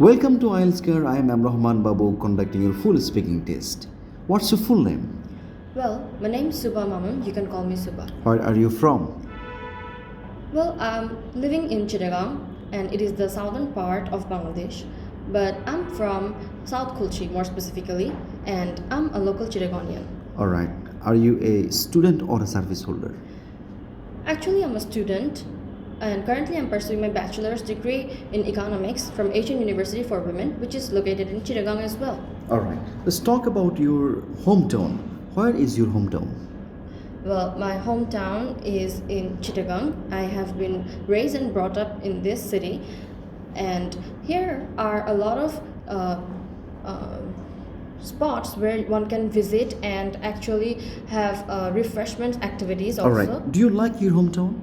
Welcome to IELTS Care. I am Rahman Babu conducting your full speaking test. What's your full name? Well, my name is Suba Mamun. You can call me Suba. Where are you from? Well, I'm living in Chittagong, and it is the southern part of Bangladesh. But I'm from South Kulchi, more specifically, and I'm a local Chittagongian. Alright. Are you a student or a service holder? Actually, I'm a student, and currently I'm pursuing my bachelor's degree in economics from Asian University for Women, which is located in Chittagong as well. Alright. Let's talk about your hometown. Where is your hometown? Well, my hometown is in Chittagong. I have been raised and brought up in this city, and here are a lot of spots where one can visit and actually have refreshment activities also. Alright. Do you like your hometown?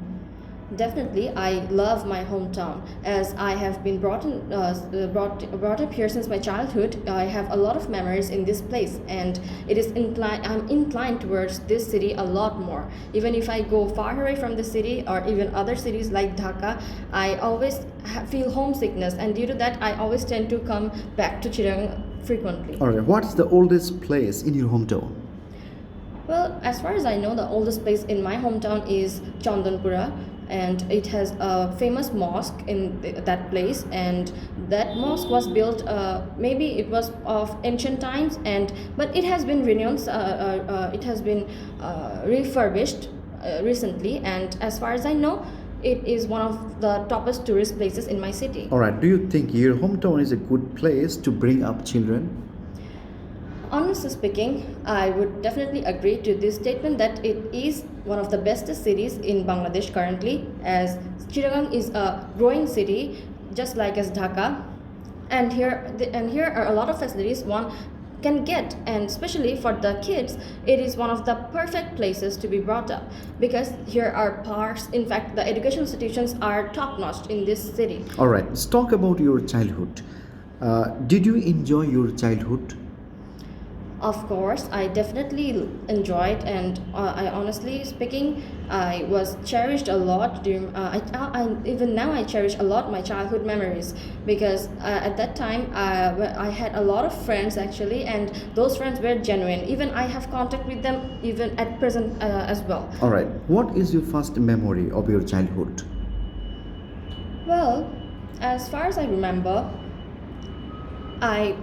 Definitely, I love my hometown as I have been brought up here since my childhood. I have a lot of memories in this place, and I'm inclined towards this city a lot more. Even if I go far away from the city or even other cities like Dhaka, I always feel homesickness, and due to that, I always tend to come back to Chittagong frequently. Alright. What's the oldest place in your hometown? Well, as far as I know, the oldest place in my hometown is Chandanpura, and it has a famous mosque in that place. And that mosque was built, maybe it was of ancient times, but it has been refurbished recently. And as far as I know, it is one of the toppest tourist places in my city. Alright. Do you think your hometown is a good place to bring up children? Honestly speaking, I would definitely agree to this statement that it is one of the best cities in Bangladesh currently, as Chittagong is a growing city just like as Dhaka, and here are a lot of facilities one can get, and especially for the kids it is one of the perfect places to be brought up because here are parks. In fact, the educational institutions are top notch in this city. Alright. Let's talk about your childhood. Did you enjoy your childhood? Of course, I definitely enjoyed, and I honestly speaking, I was cherished a lot during. Even now I cherish a lot my childhood memories because at that time I had a lot of friends actually, and those friends were genuine. Even I have contact with them even at present as well. Alright. What is your first memory of your childhood? Well, as far as I remember, I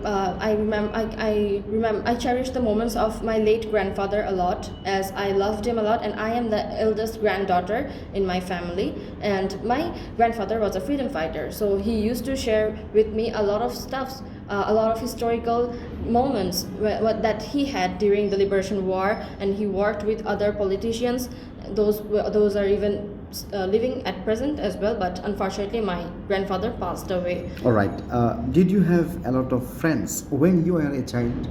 cherish the moments of my late grandfather a lot as I loved him a lot, and I am the eldest granddaughter in my family, and my grandfather was a freedom fighter, so he used to share with me a lot of stuffs, a lot of historical moments that he had during the liberation war, and he worked with other politicians. Those are even living at present as well, but unfortunately my grandfather passed away. Alright. Did you have a lot of friends when you were a child?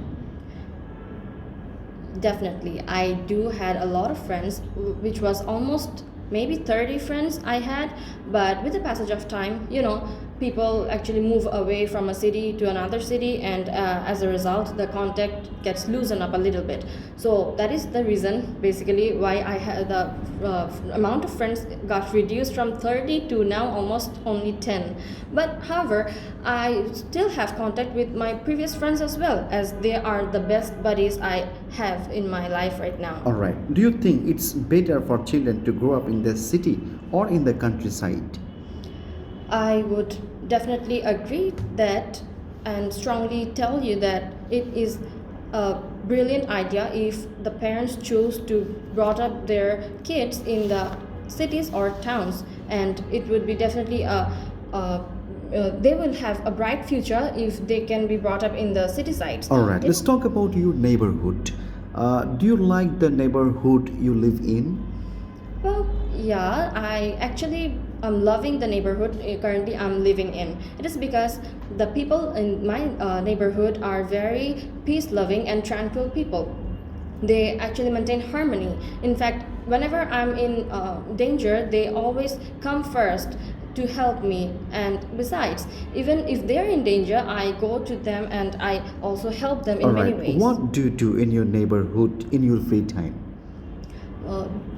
Definitely, I do had a lot of friends, which was almost maybe 30 friends I had. But with the passage of time, people actually move away from a city to another city, and as a result, the contact gets loosened up a little bit. So that is the reason, basically, why I had the amount of friends got reduced from 30 to now almost only 10. But however, I still have contact with my previous friends as well, as they are the best buddies I have in my life right now. Alright. Do you think it's better for children to grow up in the city or in the countryside? I would definitely agree that and strongly tell you that it is a brilliant idea if the parents choose to brought up their kids in the cities or towns, and it would be definitely they will have a bright future if they can be brought up in the city sides. Alright. Let's talk about your neighborhood. Do you like the neighborhood you live in? Well, yeah, I actually am loving the neighborhood currently I'm living in. It is because the people in my neighborhood are very peace loving and tranquil people. They actually maintain harmony. In fact, whenever I'm in danger, they always come first to help me. And besides, even if they're in danger, I go to them and I also help them in many Alright. ways. What do you do in your neighborhood in your free time?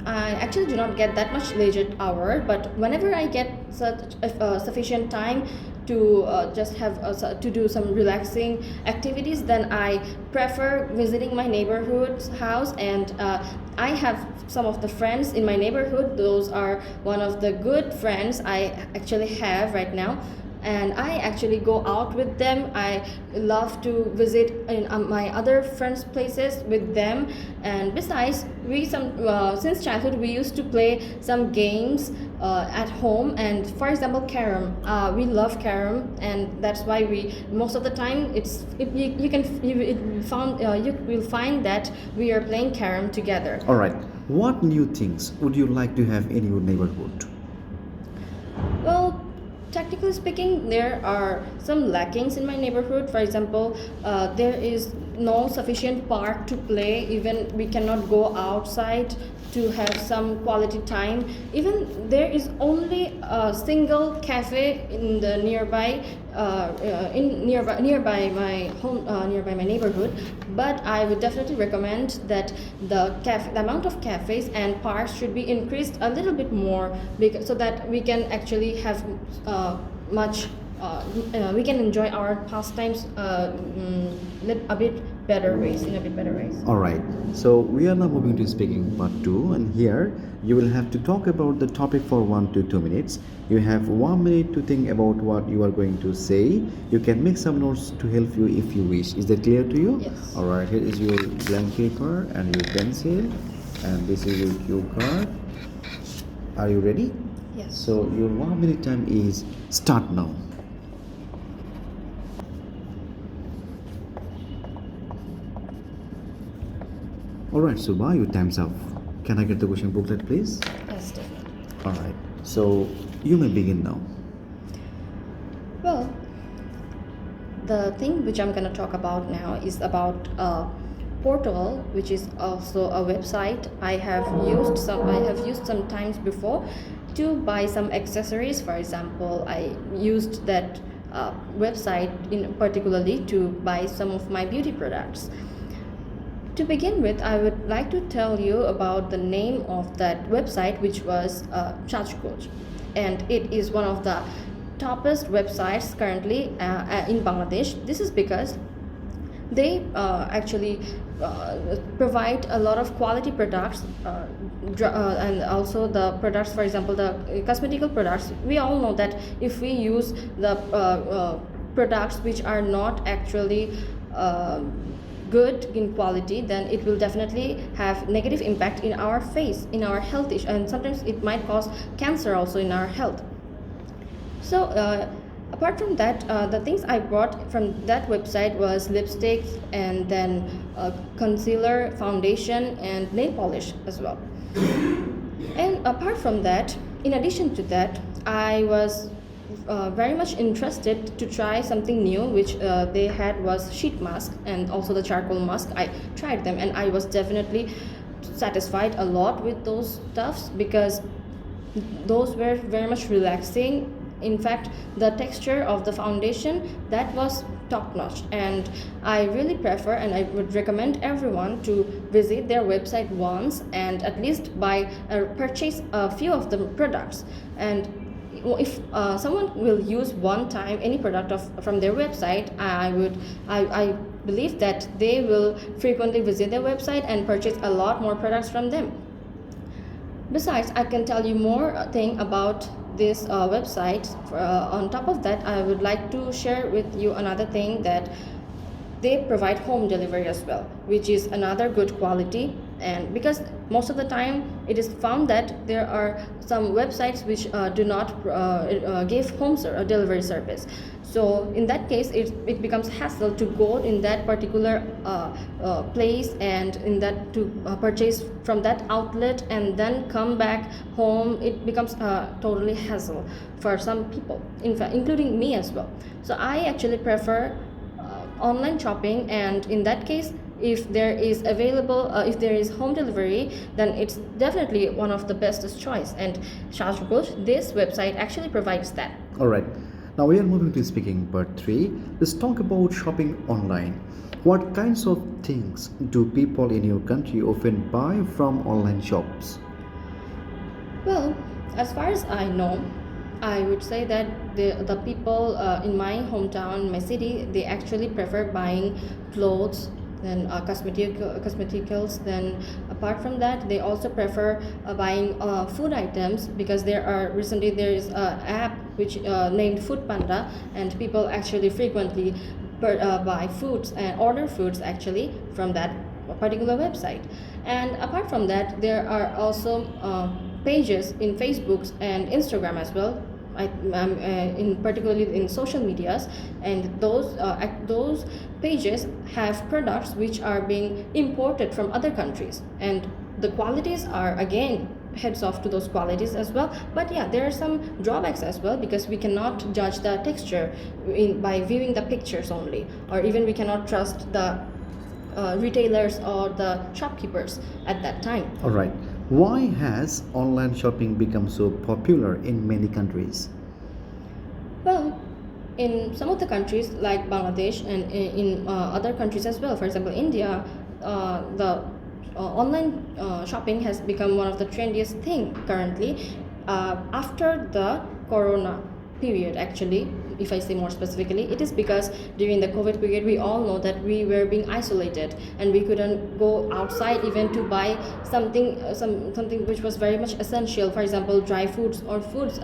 I actually do not get that much leisure hour, but whenever I get such sufficient time, to just have to do some relaxing activities, then I prefer visiting my neighborhood's house. And I have some of the friends in my neighborhood. Those are one of the good friends I actually have right now, and I actually go out with them. I love to visit in my other friends' places with them. And besides, we some since childhood we used to play some games at home. And for example, carom. We love carom, and that's why we most of the time you can you will find that we are playing carom together. All right. What new things would you like to have in your neighborhood? Well, technically speaking, there are some lackings in my neighborhood. For example, there is no sufficient park to play. Even we cannot go outside to have some quality time. Even there is only a single cafe in the nearby my home, nearby my neighborhood. But I would definitely recommend that the amount of cafes and parks should be increased a little bit more, because so that we can actually have much we can enjoy our pastimes a bit better ways in a bit better ways. All right. So we are now moving to speaking part 2, and here you will have to talk about the topic for 1 to 2 minutes. You have 1 minute to think about what you are going to say. You can make some notes to help you if you wish. Is that clear to you? Yes. All right. Here is your blank paper and your pencil, and this is your cue card. Are you ready? Yes. So your 1 minute time is start now. Alright, Subha, your time's up. Can I get the question booklet, please? Yes, definitely. Alright, so you may begin now. Well, the thing which I'm going to talk about now is about a portal, which is also a website I have used some times before to buy some accessories. For example, I used that website in particularly to buy some of my beauty products. To begin with, I would like to tell you about the name of that website, which was Chachkoj, and it is one of the toppest websites currently in Bangladesh. This is because they actually provide a lot of quality products, and also the products, for example, the cosmetical products. We all know that if we use the products which are not actually good in quality, then it will definitely have negative impact in our face, in our health issue, and sometimes it might cause cancer also in our health. So apart from that, the things I bought from that website was lipsticks, and then concealer, foundation, and nail polish as well. And apart from that, in addition to that, I was very much interested to try something new, which they had was sheet mask and also the charcoal mask. I tried them, and I was definitely satisfied a lot with those stuffs, because those were very much relaxing. In fact, the texture of the foundation, that was top notch, and I really prefer and I would recommend everyone to visit their website once and at least purchase a few of the products. And if someone will use one time any product from their website, I believe that they will frequently visit their website and purchase a lot more products from them. Besides, I can tell you more thing about this website. On top of that, I would like to share with you another thing, that they provide home delivery as well, which is another good quality. And because most of the time it is found that there are some websites which do not give delivery service, so in that case it becomes hassle to go in that particular place, and in that to purchase from that outlet and then come back home. It becomes totally hassle for some people, in fact including me as well. So I actually prefer online shopping, and in that case, if there is home delivery, then it's definitely one of the bestest choice, and Shashgoj, this website actually provides that. All right. Now we are moving to speaking part 3. Let's talk about shopping online. What kinds of things do people in your country often buy from online shops? Well, as far as I know, I would say that the people in my hometown, my city, they actually prefer buying clothes then cosmeticals. Then apart from that, they also prefer buying food items because there is a app which named Food Panda, and people actually frequently buy foods and order foods actually from that particular website. And apart from that, there are also pages in Facebook and Instagram as well. In particularly in social medias, and those pages have products which are being imported from other countries, and the qualities are again heads off to those qualities as well. But yeah, there are some drawbacks as well because we cannot judge the texture by viewing the pictures only, or even we cannot trust the retailers or the shopkeepers at that time. All right. Why has online shopping become so popular in many countries? Well, in some of the countries like Bangladesh and in other countries as well, for example, India, the online shopping has become one of the trendiest thing currently after the Corona period. Actually, if I say more specifically, it is because during the COVID period, we all know that we were being isolated and we couldn't go outside even to buy something which was very much essential. For example, dry foods or foods,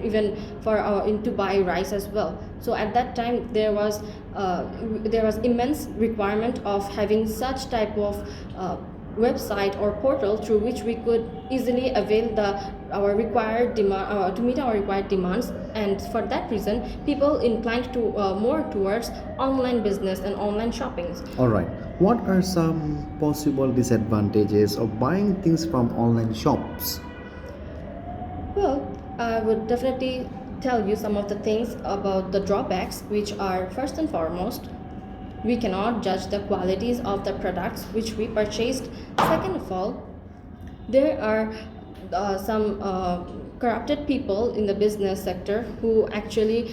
even for to buy rice as well. So at that time, there was immense requirement of having such type of website or portal through which we could easily avail our required demand to meet our required demands. And for that reason, people inclined to more towards online business and online shoppings. All right. What are some possible disadvantages of buying things from online shops? Well, I would definitely tell you some of the things about the drawbacks, which are first and foremost, we cannot judge the qualities of the products which we purchased. Second of all, there are some corrupted people in the business sector who actually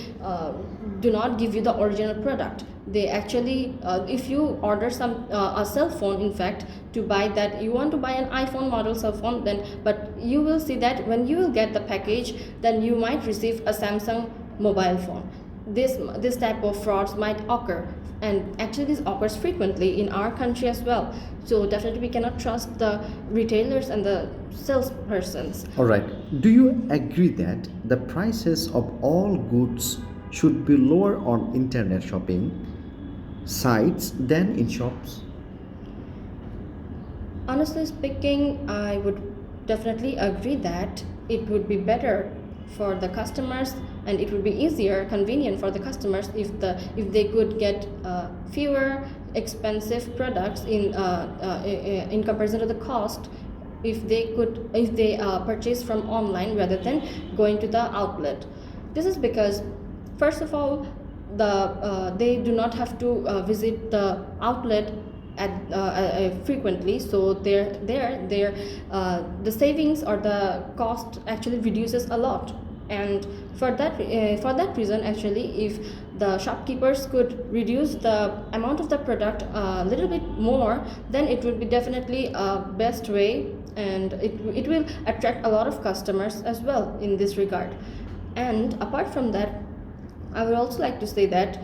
do not give you the original product. They actually, if you order a cell phone, in fact, to buy that, you want to buy an iPhone model cell phone, then but you will see that when you will get the package, then you might receive a Samsung mobile phone. This type of frauds might occur, and actually this occurs frequently in our country as well. So definitely we cannot trust the retailers and the salespersons. All right. Do you agree that the prices of all goods should be lower on internet shopping sites than in shops? Honestly speaking, I would definitely agree that it would be better for the customers, and it would be easier, convenient for the customers if they could get fewer expensive products in comparison to the cost, if they purchase from online rather than going to the outlet. This is because, first of all, they do not have to visit the outlet frequently, so the savings or the cost actually reduces a lot. And for that reason, actually, if the shopkeepers could reduce the amount of the product a little bit more, then it would be definitely a best way, and it will attract a lot of customers as well in this regard. And apart from that, I would also like to say that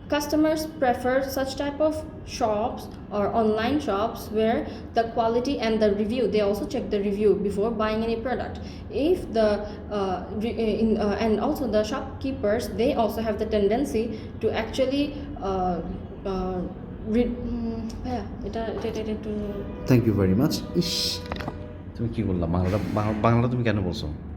customers prefer such type of shops or online shops where the quality and the review, they also check the review before buying any product. If and also the shopkeepers, they also have the tendency to actually Thank you very much. ইস, তুমি কি বললা? বাংলা তুমি কেন বলছো?